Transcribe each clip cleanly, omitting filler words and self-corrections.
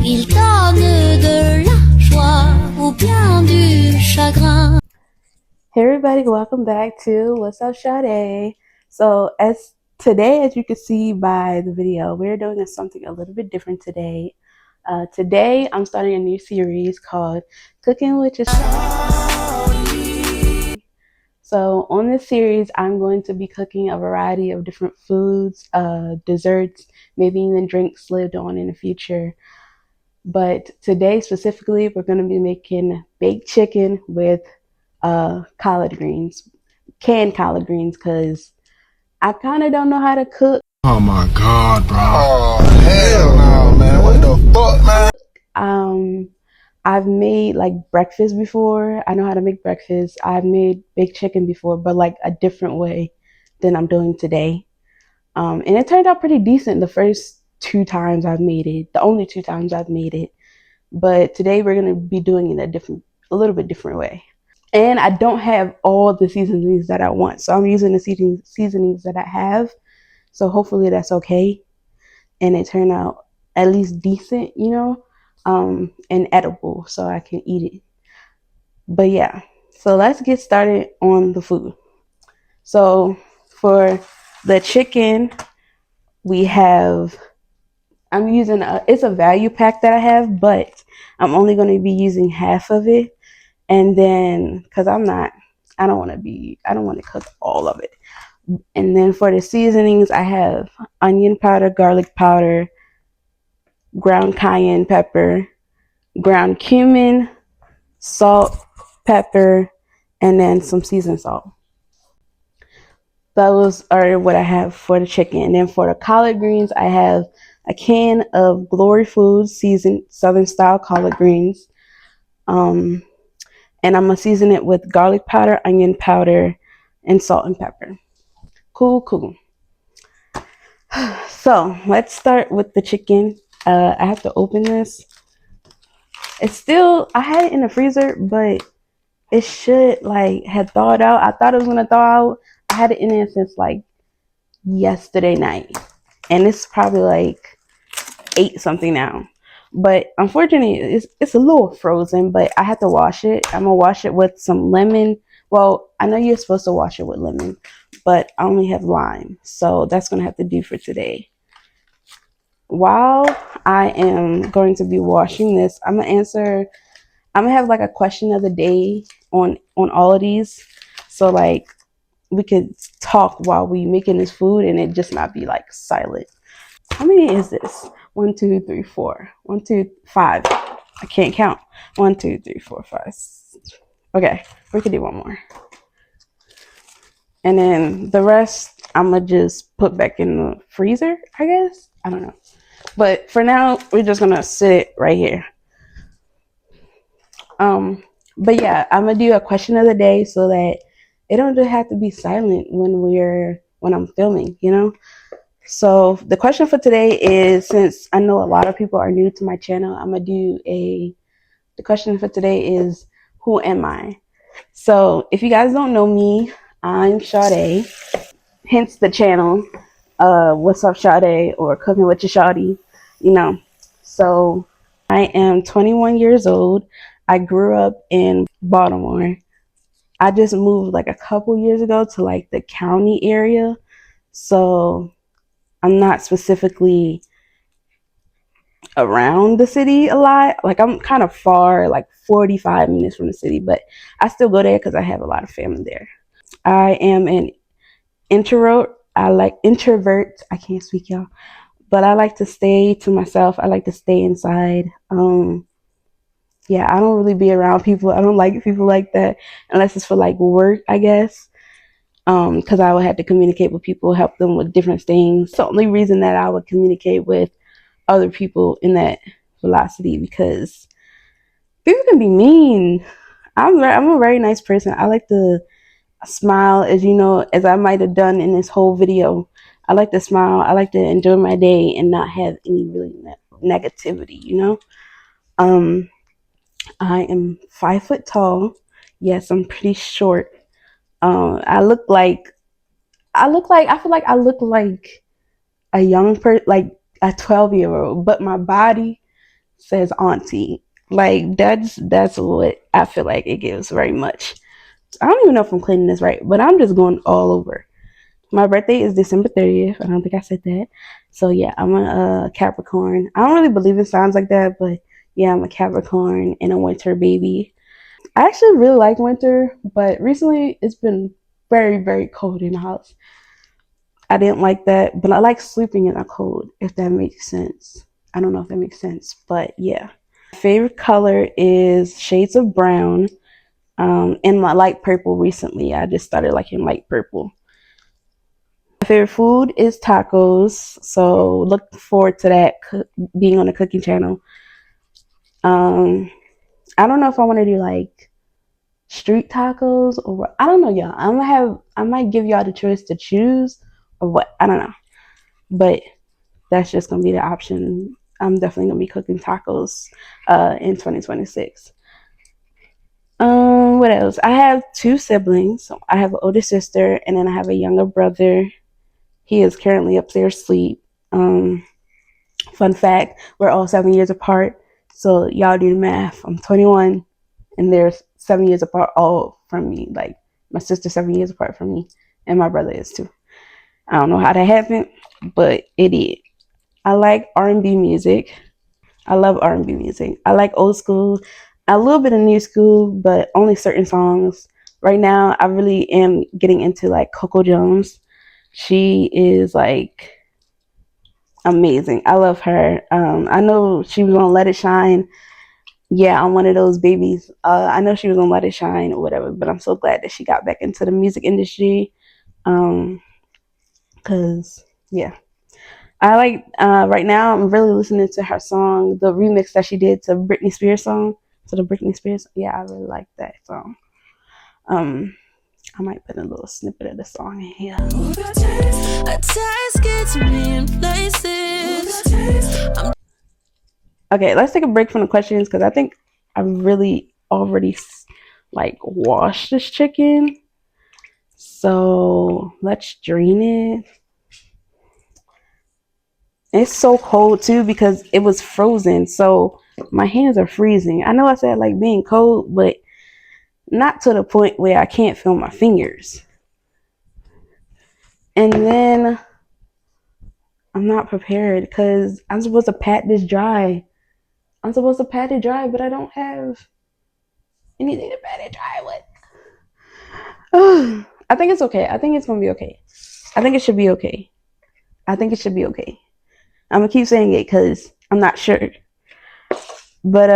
Il donne de la joie ou bien du chagrin. Hey everybody, welcome back to What's Up Shawty. So as you can see by the video, we're doing something a little bit different today. Today I'm starting a new series called Cooking with Shawty. So on this series, I'm going to be cooking a variety of different foods, desserts, maybe even drinks later on in the future. But today specifically, we're going to be making baked chicken with collard greens, canned collard greens, because I kind of don't know how to cook. Oh my God, bro. Oh, hell no, man. What the fuck, man? I've made like breakfast before. I know how to make breakfast. I've made baked chicken before, but like a different way than I'm doing today. And it turned out pretty decent the first two times I've made it, the only two times I've made it. But today we're going to be doing it a little bit different way. And I don't have all the seasonings that I want. So I'm using the seasonings that I have. So hopefully that's okay. And it turned out at least decent, and edible so I can eat it. But yeah, so let's get started on the food. So for the chicken, it's a value pack that I have, but I'm only going to be using half of it. And then, because I don't want to cook all of it. And then for the seasonings, I have onion powder, garlic powder, ground cayenne pepper, ground cumin, salt, pepper, and then some seasoned salt. Those are what I have for the chicken. And then for the collard greens, I have a can of Glory Foods seasoned Southern style collard greens. And I'm going to season it with garlic powder, onion powder, and salt and pepper. Cool. So let's start with the chicken. I have to open this. I had it in the freezer, but it should have thawed out. I thought it was going to thaw out. I had it in there since yesterday night. And it's probably 8 something now. But unfortunately, it's a little frozen, but I have to wash it. I'm going to wash it with some lemon. Well, I know you're supposed to wash it with lemon, but I only have lime. So that's going to have to do for today. While I am going to be washing this, I'm going to have a question of the day on all of these. So we could talk while we making this food and it just not be silent. How many is this? 1, 2, 3, 4. 1, 2, 5. I can't count. 1, 2, 3, 4, 5. Okay, we could do one more. And then the rest, I'm going to just put back in the freezer, I guess. I don't know. But for now, we're just going to sit it right here. But yeah, I'm going to do a question of the day so that it don't just have to be silent when I'm filming, So the question for today is, since I know a lot of people are new to my channel, I'm going to do the question for today is, who am I? So if you guys don't know me, I'm Shawty, hence the channel, What's Up Shawty, or Cooking with Your Shawty, So I am 21 years old. I grew up in Baltimore. I just moved a couple years ago to the county area. So I'm not specifically around the city a lot. I'm kind of far, 45 minutes from the city, but I still go there because I have a lot of family there. I am an introvert. Introvert. I can't speak, y'all, but I like to stay to myself. I like to stay inside. Yeah, I don't really be around people. I don't like people like that unless it's for work, I guess. Because I would have to communicate with people, help them with different things. It's the only reason that I would communicate with other people in that velocity, because people can be mean. I'm a very nice person. I like to smile, as I might have done in this whole video. I like to smile. I like to enjoy my day and not have any really negativity, I am 5 foot tall. Yes, I'm pretty short. I feel like I look like a young person, like a 12-year-old, but my body says auntie. Like that's what I feel like it gives very much. I don't even know if I'm claiming this right, but I'm just going all over. My birthday is December 30th. I don't think I said that. So yeah, I'm a Capricorn. I don't really believe in signs like that, but yeah, I'm a Capricorn and a winter baby. I actually really like winter, but recently it's been very, very cold in the house. I didn't like that, but I like sleeping in the cold, if that makes sense. I don't know if that makes sense, but yeah. My favorite color is shades of brown. And my light purple recently. I just started liking light purple. My favorite food is tacos, so look forward to that being on the cooking channel. Um, I don't know if I want to do like street tacos or what. I don't know, y'all. I might give y'all the choice to choose or what. I don't know, but that's just gonna be the option. I'm definitely gonna be cooking tacos in 2026. What else? I have two siblings. So I have an older sister, and then I have a younger brother. He is currently upstairs asleep. Fun fact: we're all 7 years apart. So y'all do the math. I'm 21, and they're 7 years apart, all from me. Like my sister's 7 years apart from me, and my brother is too. I don't know how that happened, but it did. I like R&B music. I love R&B music. I like old school, a little bit of new school, but only certain songs. Right now, I really am getting into like Coco Jones. She is like amazing. I love her. I know she was on Let It Shine. Yeah, I'm one of those babies. I know she was on Let It Shine or whatever, but I'm so glad that she got back into the music industry. Cause yeah, I like right now I'm really listening to her song, the remix that she did to Britney Spears song. To the Britney Spears. Yeah, I really like that song. Um I might put a little snippet of the song in here. A taste gets me in places. Okay, let's take a break from the questions because I think I really already like washed this chicken. So let's drain it. It's so cold too because it was frozen. So my hands are freezing. I know I said like being cold, but not to the point where I can't feel my fingers. And then I'm not prepared because I'm supposed to pat this dry. I'm supposed to pat it dry, but I don't have anything to pat it dry with. I think it's okay. I think it's gonna be okay. I think it should be okay. I think it should be okay. I'm gonna keep saying it because I'm not sure. But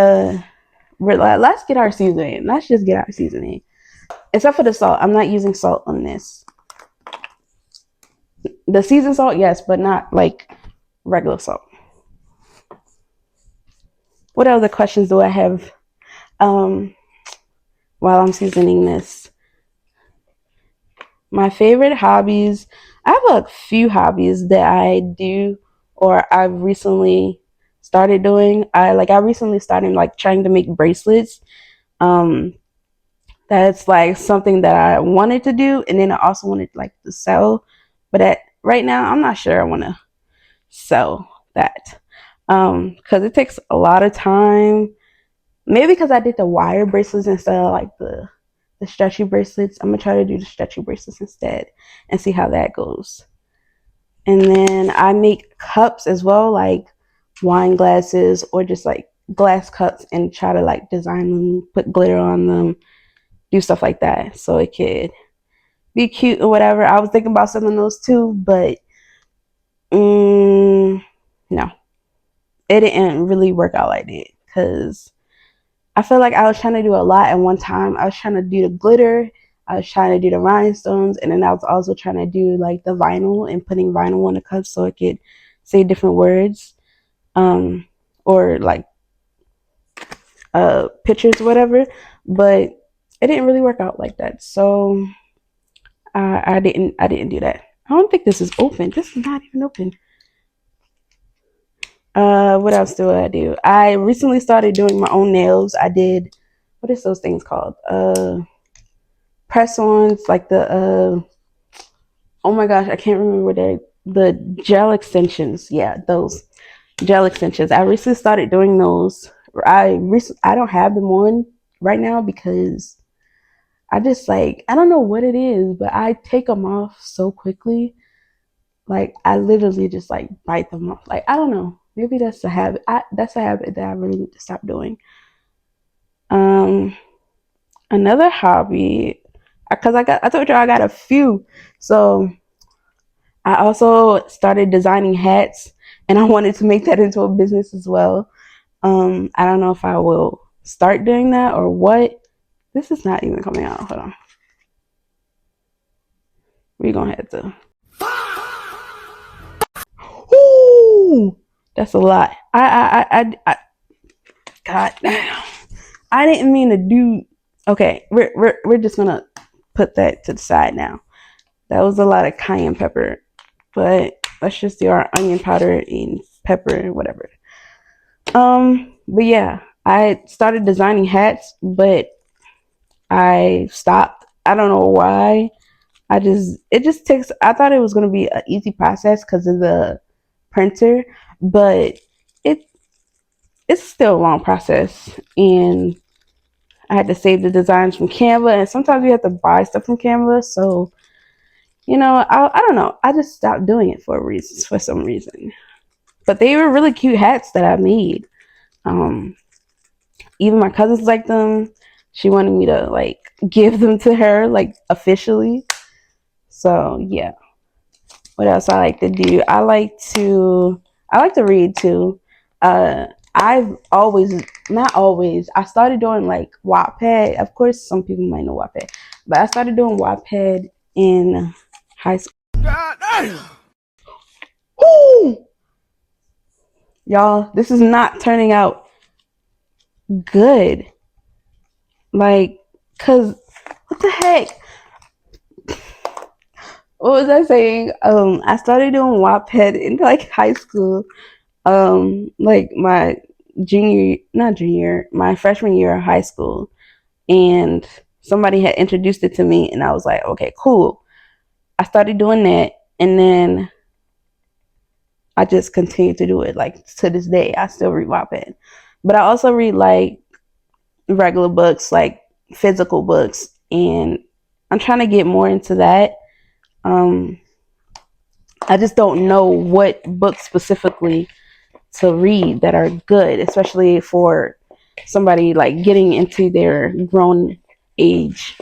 let's get our seasoning. Let's just get our seasoning. Except for the salt. I'm not using salt on this. The seasoned salt, yes, but not like regular salt. What other questions do I have while I'm seasoning this? My favorite hobbies. I have a few hobbies that I do or I've recently started doing. I recently started like trying to make bracelets. Um that's like something that I wanted to do and then I also wanted like to sell. But right now I'm not sure I want to sell that. Because it takes a lot of time. Maybe because I did the wire bracelets instead of like the stretchy bracelets. I'm gonna try to do the stretchy bracelets instead and see how that goes. And then I make cups as well, like wine glasses or just like glass cups and try to like design them, put glitter on them, do stuff like that so it could be cute or whatever. I was thinking about selling those too, but no, it didn't really work out like that because I feel like I was trying to do a lot at one time. I was trying to do the glitter, I was trying to do the rhinestones, and then I was also trying to do like the vinyl and putting vinyl on the cup so it could say different words, or like pictures or whatever. But it didn't really work out like that. So I didn't do that. I don't think this is open. This is not even open. What else do I do? I recently started doing my own nails. I did, what is those things called? Press-ons, like the oh my gosh, I can't remember what they, the gel extensions. Yeah, those. gel extensions. I recently started doing those. I don't have them on right now because I just like, I don't know what it is, but I take them off so quickly. Like I literally just like bite them off. Like I don't know. Maybe that's a habit. That's a habit that I really need to stop doing. Um, Another hobby, because I told you I got a few. So I also started designing hats, and I wanted to make that into a business as well. I don't know if I will start doing that or what. This is not even coming out. Hold on. We're gonna have to. Ooh, that's a lot. God damn. I didn't mean to do. Okay, we're just gonna put that to the side now. That was a lot of cayenne pepper, but let's just do our onion powder and pepper, whatever. But yeah, I started designing hats, but I stopped. I don't know why. It just takes. I thought it was gonna be an easy process because of the printer, but it it's still a long process, and I had to save the designs from Canva, and sometimes you have to buy stuff from Canva. So I don't know. I just stopped doing it for some reason. But they were really cute hats that I made. Um, Even my cousins liked them. She wanted me to like give them to her like officially. So yeah. What else I like to do? I like to read too. I've always not always. I started doing like Wattpad. Of course, some people might know Wattpad, but I started doing Wattpad in high school. God damn. Woo! Y'all, this is not turning out good. Like, cause what the heck? What was I saying? I started doing Wattpad in like high school. Like my my freshman year of high school, and somebody had introduced it to me, and I was like, okay, cool. I started doing that, and then I just continued to do it. Like to this day, I still read Wattpad, but I also read like regular books, like physical books, and I'm trying to get more into that. Um, I just don't know what books specifically to read that are good, especially for somebody like getting into their grown age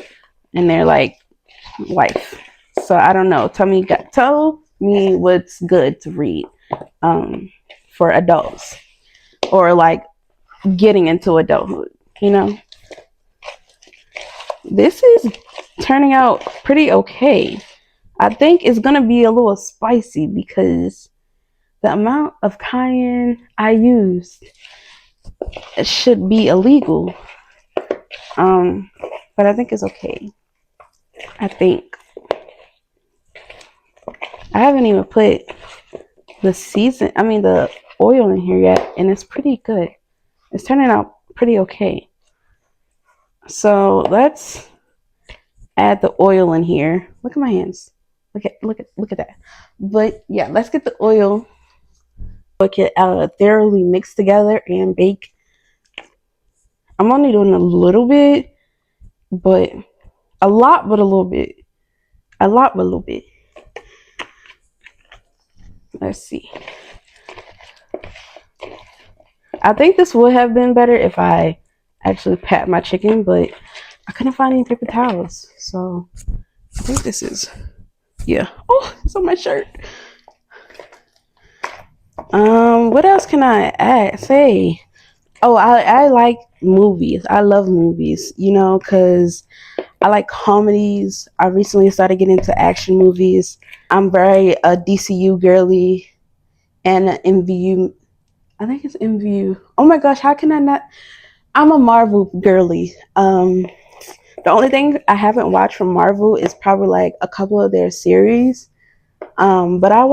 and their like life. So I don't know. Tell me what's good to read for adults or like getting into adulthood. You know, this is turning out pretty okay. I think it's gonna be a little spicy because the amount of cayenne I used should be illegal. But I think it's okay. I think I haven't even put the oil in here yet, and it's pretty good. It's turning out pretty okay. So let's add the oil in here. Look at my hands. Look at that. But yeah, let's get the oil. Look it thoroughly mix together and bake. I'm only doing a little bit, but a lot, but a little bit. A lot, but a little bit. Let's see. I think this would have been better if I actually pat my chicken, but I couldn't find any paper towels. So I think this is, yeah. Oh, it's on my shirt. What else can I say? Oh, I like movies. I love movies, because I like comedies. I recently started getting into action movies. I'm very a DCU girly and an MVU. I think it's MVU. Oh my gosh, how can I not? I'm a Marvel girly. The only thing I haven't watched from Marvel is probably like a couple of their series. But I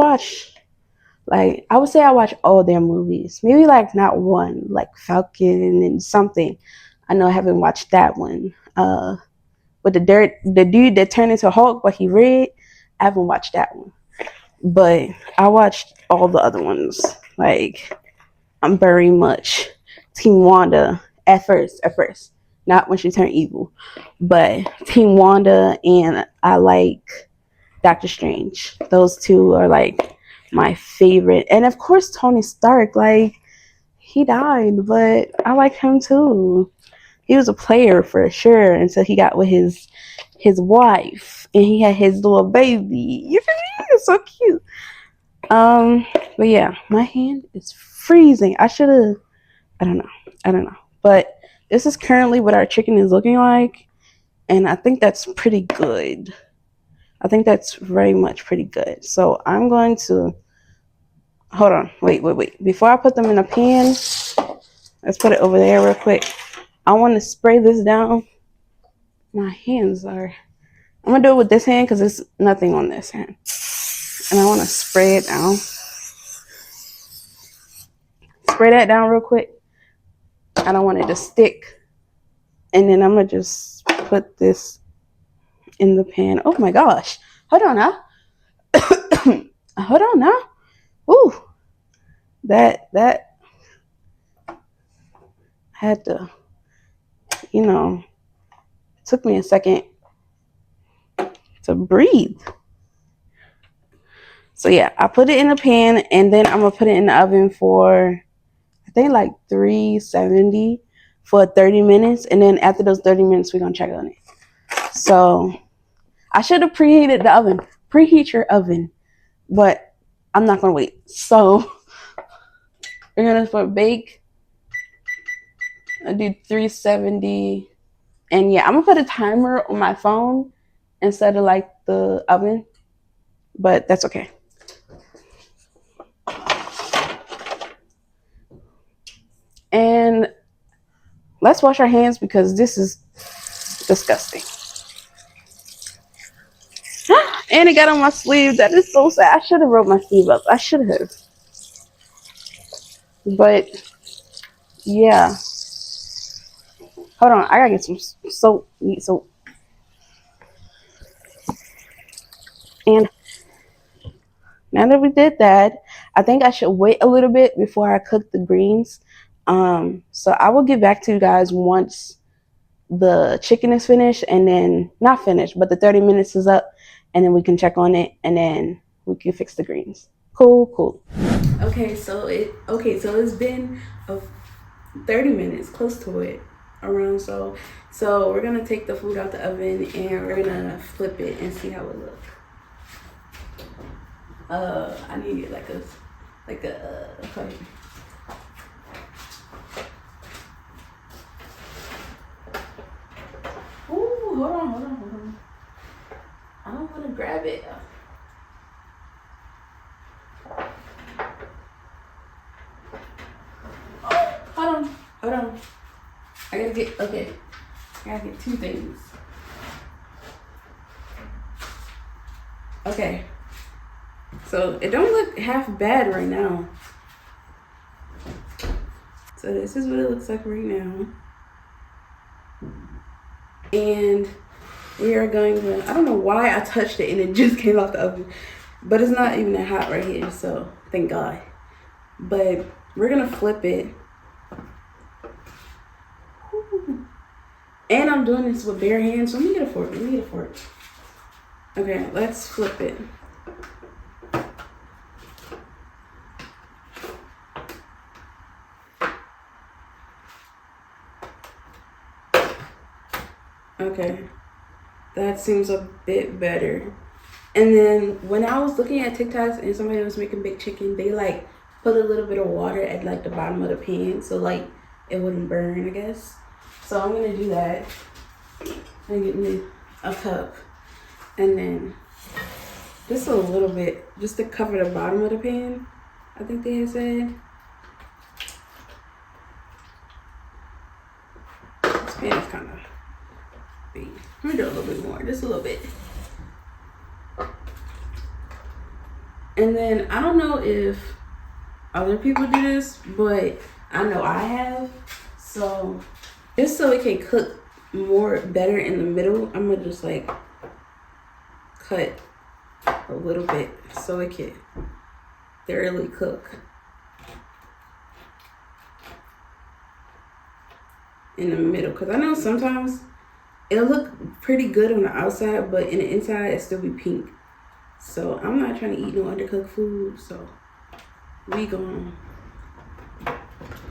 would say I watch all their movies. Maybe like not one, like Falcon and something. I know I haven't watched that one. With the dude that turned into Hulk, but he red. I haven't watched that one. But I watched all the other ones. Like I'm very much Team Wanda at first, not when she turned evil, but Team Wanda, and I like Doctor Strange. Those two are like my favorite, and of course Tony Stark. Like, he died, but I like him too. He was a player for sure until he got with his wife and he had his little baby. You feel me? It's so cute. But yeah, my hand is freezing. I don't know. But this is currently what our chicken is looking like, and I think that's pretty good. I think that's very much pretty good. So I'm going to hold on. Wait. Before I put them in a pan, let's put it over there real quick. I want to spray this down. My hands are. I'm gonna do it with this hand because there's nothing on this hand, and I want to spray it down. Spray that down real quick. I don't want it to stick. And then I'm gonna just put this in the pan. Oh my gosh. Hold on now. Hold on now. Ooh. That had to, took me a second to breathe. So yeah, I put it in the pan and then I'm gonna put it in the oven for, I think, like 370 for 30 minutes. And then after those 30 minutes, we're gonna check on it. So I should have preheated the oven. Preheat your oven. But I'm not gonna wait. So we're gonna put bake. I do 370. And yeah, I'm gonna put a timer on my phone instead of like the oven. But that's okay. And let's wash our hands because this is disgusting. And it got on my sleeve. That is so sad. I should have rolled my sleeve up. I should have. But yeah. Hold on. I gotta get some soap. Need soap. And now that we did that, I think I should wait a little bit before I cook the greens. So I will get back to you guys once the chicken is finished, and then not finished, but the 30 minutes is up, and then we can check on it, and then we can fix the greens. Cool. Okay, so it's been 30 minutes, close to it, around so. So we're gonna take the food out the oven and we're gonna flip it and see how it looks. I need like a Ooh, hold on. I don't want to grab it. Oh, hold on. I gotta get two things. Okay. So it don't look half bad right now. So this is what it looks like right now. And we are going to, I don't know why I touched it and it just came off the oven. But it's not even that hot right here, so thank God. But we're gonna flip it. Ooh. And I'm doing this with bare hands, so let me get a fork. Okay, let's flip it. Okay, that seems a bit better. And then when I was looking at TikToks and somebody was making baked chicken, they like put a little bit of water at like the bottom of the pan so like it wouldn't burn, I guess. So I'm gonna do that and get me a cup, and then just a little bit just to cover the bottom of the pan, I think they had said. This pan is kind of big. I'm gonna do a little bit more, just a little bit. And then I don't know if other people do this, but I know I have. So just so it can cook better in the middle, I'm gonna just like cut a little bit so it can thoroughly cook. in the middle, because I know sometimes it'll look pretty good on the outside, but in the inside it still be pink. So I'm not trying to eat no undercooked food, so we gonna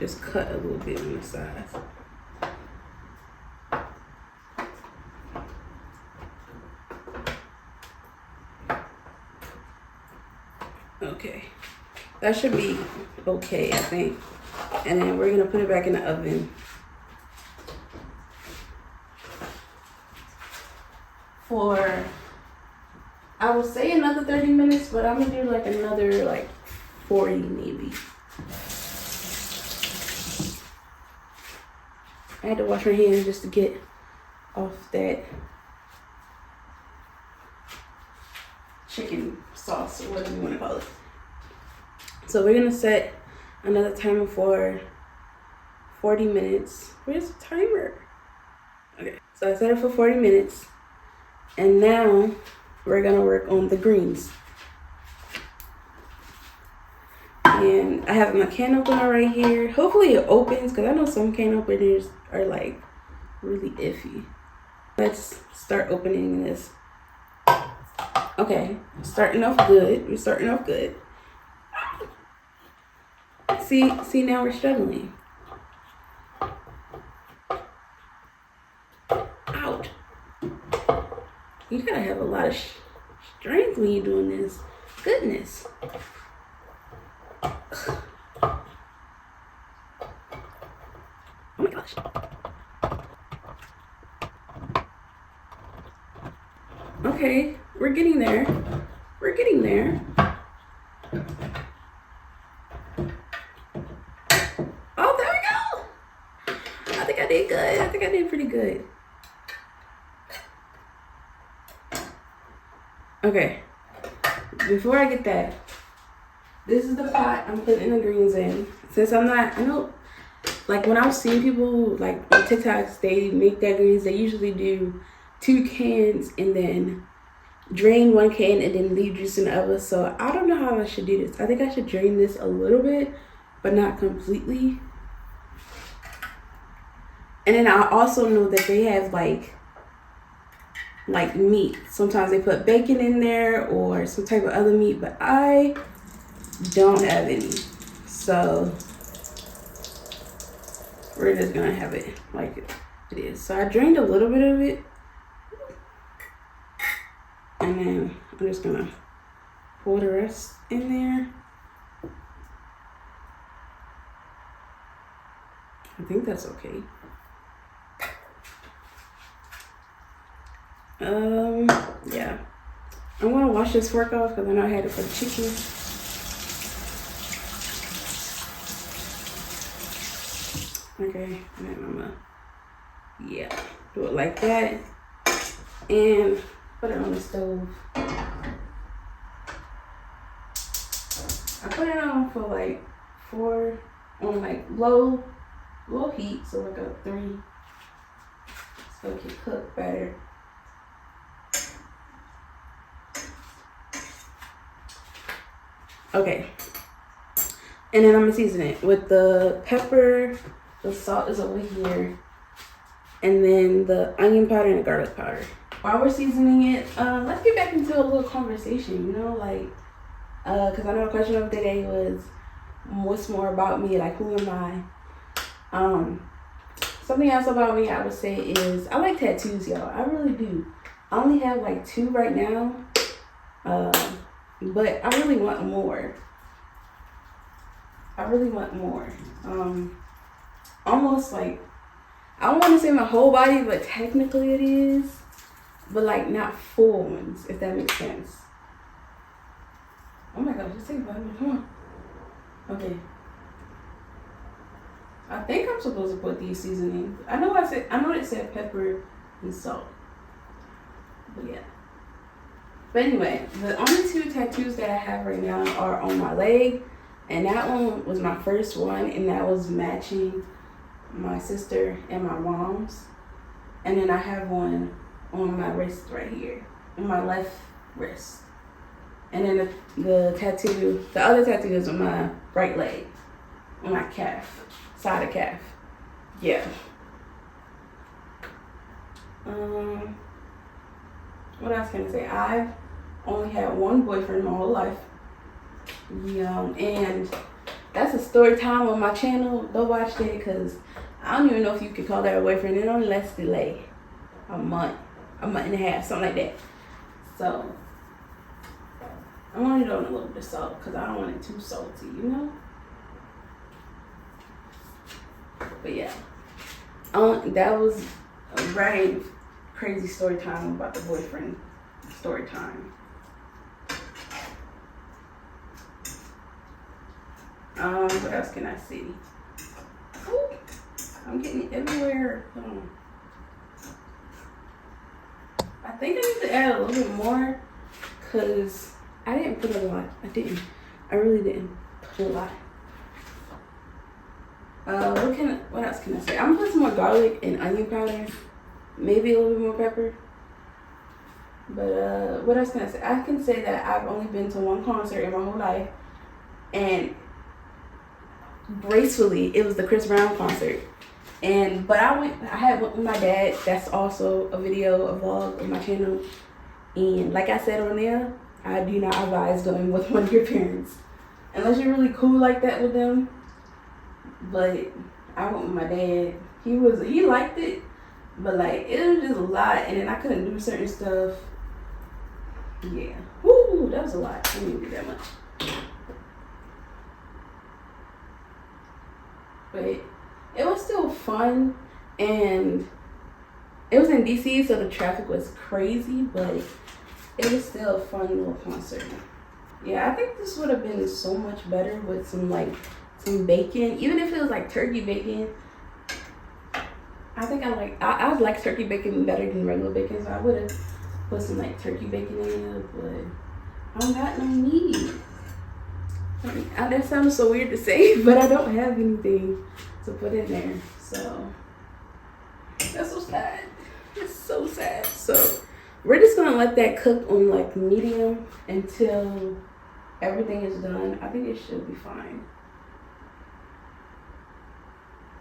just cut a little bit on the sides. Okay, that should be okay, I think. And then we're gonna put it back in the oven for, I would say another 30 minutes, but I'm gonna do like another like 40 maybe. I had to wash my hands just to get off that chicken sauce or whatever you want to call it. So we're gonna set another timer for 40 minutes. Where's the timer? Okay, so I set it for 40 minutes, and now we're gonna work on the greens. And I have my can opener right here. Hopefully it opens, because I know some can openers are like really iffy. Let's start opening this. Okay, starting off good. We're starting off good. See now we're struggling. Ouch. You gotta have a lot of strength when you're doing this. Goodness. Oh my gosh. Okay, we're getting there. We're getting there. Oh, there we go. I think I did good. I think I did pretty good. Okay, before I get that, this is the pot I'm putting the greens in. Since I know, like when I've seen people like on TikToks, they make their greens, they usually do 2 cans and then drain 1 can and then leave juice in the other. So I don't know how I should do this. I think I should drain this a little bit, but not completely. And then I also know that they have like meat. Sometimes they put bacon in there or some type of other meat, but I don't have any. So we're just gonna have it like it is. So I drained a little bit of it. And then I'm just gonna pour the rest in there. I think that's okay. Yeah. I'm gonna wash this fork off because I know I had it for the chicken. Okay, and then I'm gonna, do it like that. And put it on the stove. I put it on for like 4, on like low heat, so like a 3. So it can cook better. Okay, and then I'm gonna season it with the pepper. The salt is over here, and then the onion powder and the garlic powder. While we're seasoning it, let's get back into a little conversation, because I know the question of the day was, what's more about me, like who am I? Something else about me I would say is, I like tattoos, y'all. I really do. I only have like 2 right now, but I really want more. Almost like, I don't want to say my whole body, but technically it is. But like not full ones, if that makes sense. Oh my gosh, just take a bite. Come on. Okay. I think I'm supposed to put these seasonings. I know it said pepper and salt. But yeah. But anyway, the only 2 tattoos that I have right now are on my leg. And that one was my first one, and that was matching my sister and my mom's. And then I have one on my wrist right here, on my left wrist. And then the other tattoo is on my right leg, on my calf, side of calf. Yeah. What else can I say? I've only had one boyfriend my whole life. Yeah, and that's a story time on my channel. Go watch that because I don't even know if you could call that a boyfriend. It only lasted like a month and a half, something like that. So I'm only doing a little bit of salt because I don't want it too salty, you know? But yeah, that was a very crazy story time about the boyfriend story time. What else can I see? Ooh, I'm getting everywhere. I think I need to add a little bit more because I didn't put a lot. I really didn't put a lot. What else can I say? I'm gonna put some more garlic and onion powder, maybe a little bit more pepper. But what else can I say? I can say that I've only been to one concert in my whole life, and gracefully it was the Chris Brown concert. But I had went with my dad. That's also a vlog on my channel. And like I said on there, I do not advise going with one of your parents unless you're really cool like that with them. But I went with my dad. He liked it, but like it was just a lot, and then I couldn't do certain stuff. Yeah, woo, that was a lot. I didn't do that much, but it was still fun, and it was in DC, so the traffic was crazy, but it was still a fun little concert. Yeah, I think this would have been so much better with some bacon, even if it was like turkey bacon. I think I like turkey bacon better than regular bacon, so I would have put some like turkey bacon in there, but I don't got no meat. That sounds so weird to say, but I don't have anything to put in there, so that's so sad. It's so sad. So we're just gonna let that cook on like medium until everything is done. I think it should be fine.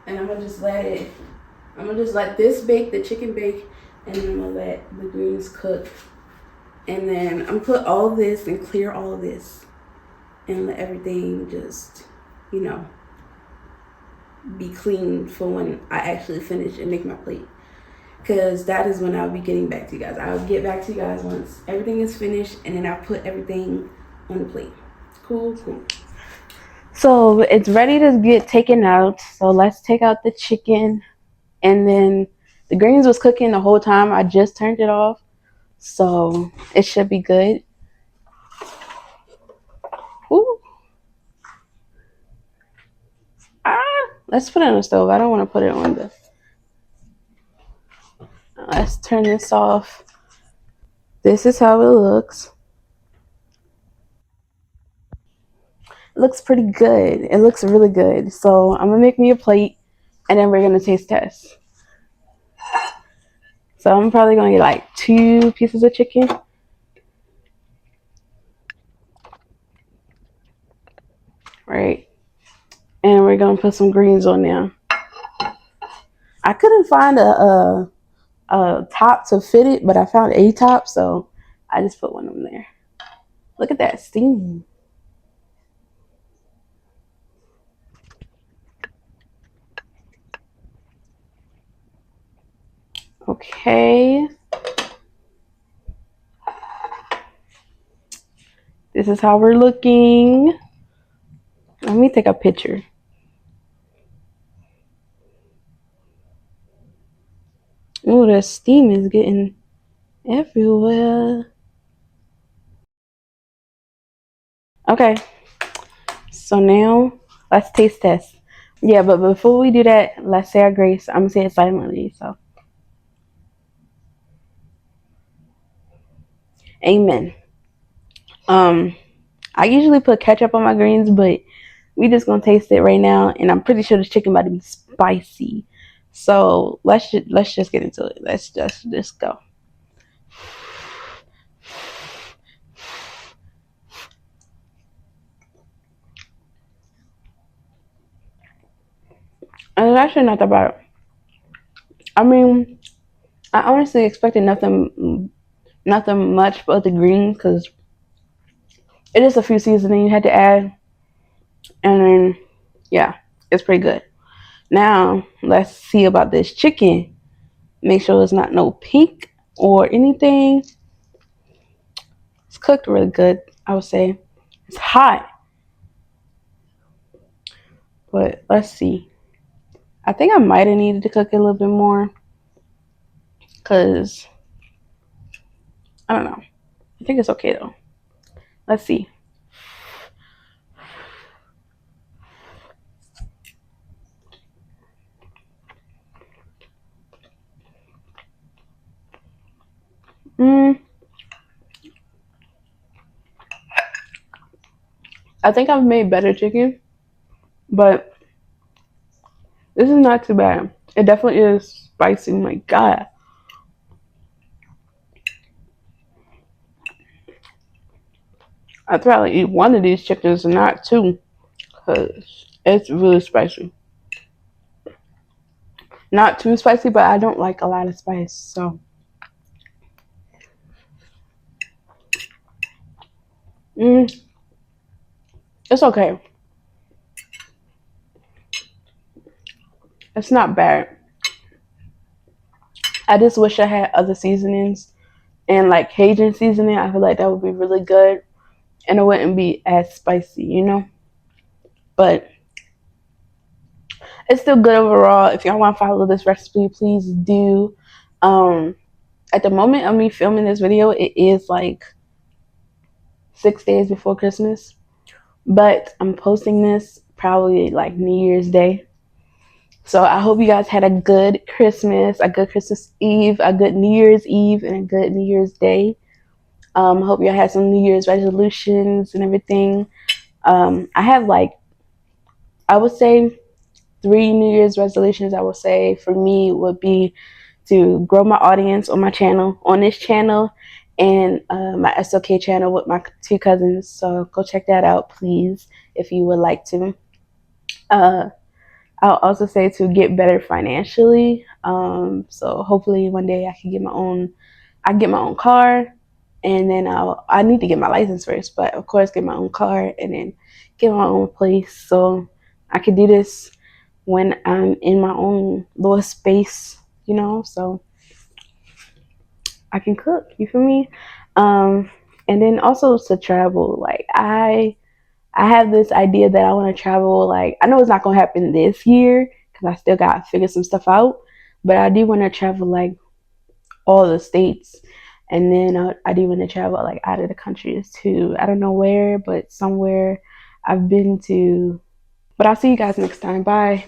And I'm gonna just let this bake, the chicken bake, and then I'm gonna let the greens cook. And then I'm gonna put all this and clear all this and let everything just, be clean for when I actually finish and make my plate. Because that is when I'll be getting back to you guys. I'll get back to you guys once everything is finished, and then I'll put everything on the plate. Cool. So it's ready to get taken out. So let's take out the chicken. And then the greens was cooking the whole time. I just turned it off. So it should be good. Ooh. Let's put it on the stove. I don't want to put it on the... Let's turn this off. This is how it looks. It looks pretty good. It looks really good. So I'm going to make me a plate, and then we're going to taste test. So I'm probably going to get like 2 pieces of chicken. Right. And we're going to put some greens on there. I couldn't find a top to fit it, but I found a top, so I just put one on there. Look at that steam. Okay. This is how we're looking. Let me take a picture. Ooh, the steam is getting everywhere. Okay. So now let's taste test. Yeah, but before we do that, let's say our grace. I'm gonna say it silently. So, amen. I usually put ketchup on my greens, but we just gonna taste it right now, and I'm pretty sure this chicken about to be spicy. So let's just get into it. Let's just go. And it's actually not that bad. I mean, I honestly expected nothing much but the green, because it is a few seasoning you had to add, and then yeah, it's pretty good. Now let's see about this chicken. Make sure it's not no pink or anything. It's cooked really good, I would say. It's hot, but let's see. I think I might have needed to cook it a little bit more, because I don't know. I think it's okay though. Let's see. Mm, I think I've made better chicken, but this is not too bad. It definitely is spicy. My God. I'd probably eat one of these chickens and not two, because it's really spicy. Not too spicy, but I don't like a lot of spice, so mm, it's okay. It's not bad. I just wish I had other seasonings, and like Cajun seasoning. I feel like that would be really good, and it wouldn't be as spicy, you know. But it's still good overall. If y'all want to follow this recipe, please do. Um, at the moment of me filming this video, it is like 6 days before Christmas, but I'm posting this probably like New Year's Day. So I hope you guys had a good Christmas, a good Christmas Eve, a good New Year's Eve, and a good New Year's Day. I hope y'all had some New Year's resolutions and everything. I have like, I would say 3 New Year's resolutions. I would say for me would be to grow my audience on my channel, on this channel, and my SOK channel with my 2 cousins. So go check that out, please, if you would like to. I'll also say to get better financially. So hopefully one day I can get my own. I get my own car, and then I need to get my license first. But of course, get my own car and then get my own place, so I can do this when I'm in my own little space, you know. So I can cook. You feel me? And then also to travel. Like I have this idea that I want to travel. Like, I know it's not gonna happen this year because I still got to figure some stuff out. But I do want to travel like all the states, and then I do want to travel like out of the countries too. I don't know where, but somewhere I've been to. But I'll see you guys next time. Bye.